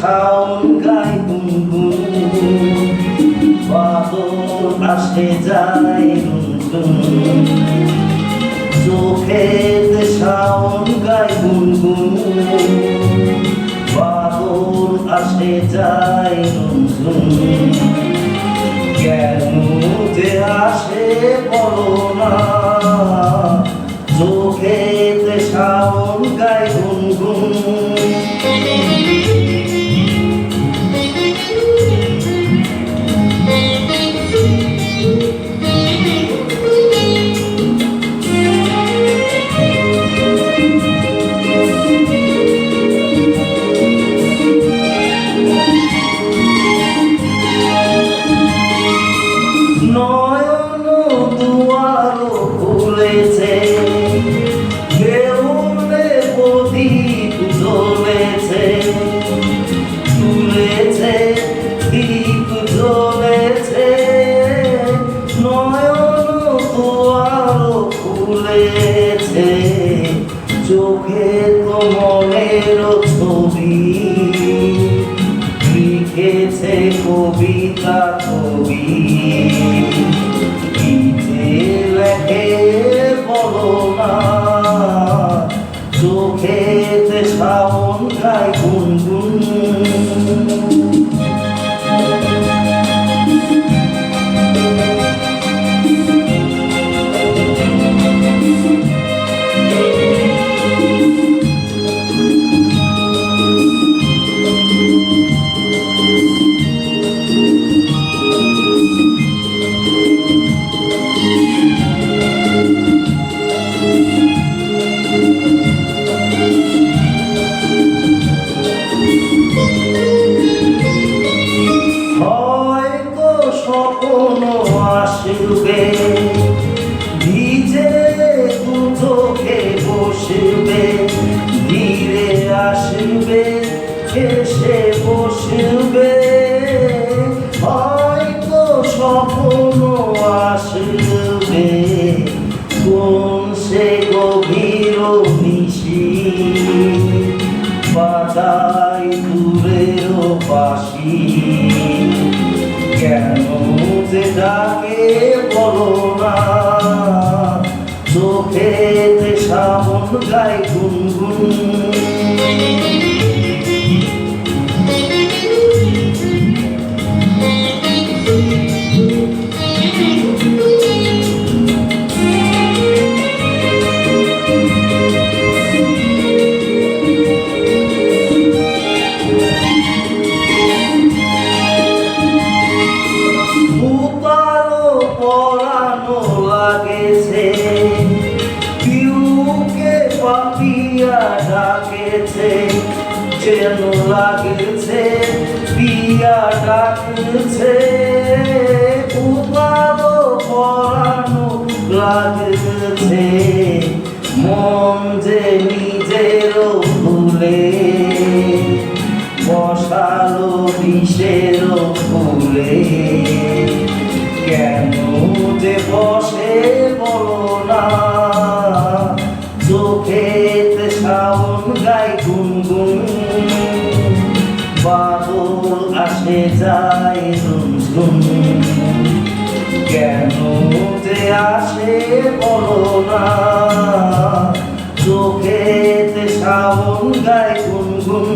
শাওন গায় গুনগুন, বাদল আসে যায় গুনগুন। চোখেতে শাওন গায় গুনগুন, বাদল আসে যায় গুনগুন। কেন যে আসে বলো না, চোখেতে শাওন গায় গুনগুন। নয়ন দুয়ার খুলেছে, দেউলে প্রদীপ জ্বলেছে, তুলেছে দীপ জ্বলেছে। নয়ন দুয়ার খুলেছে, চোখে তো মনের ছবি লিখেছে কবিতা কবি। লেখে বলো না, চোখেতে শাওন গায় গুনগুন। স্বপ্ন আসবে, ভিজে দু চোখে বসবে, ধীরে আসবে এসে বসবে। হয়তো স্বপ্ন আসবে, কোন সে গভীর নিশি, বাজায় দূরের বাঁশি। কেন যে ডাকে বলো না, চোখেতে শাওন গায় গুনগুন। পরানো লাগেছে, পিউকে পাপিয়া ডাকেছে, যেন লাগেছে পিয়া ডাকছে। উপালো পরানো লাগছে, মন যে নিজেরও ভুলে, বসালো বিষেরও ফুলে। কেন যে বসে বলো না, চোখেতে শাওন গায় গুনগুন। বাদল আসে যায় গুনগুন, কেন যে আসে বলো না, চোখেতে শাওন গায় গুনগুন।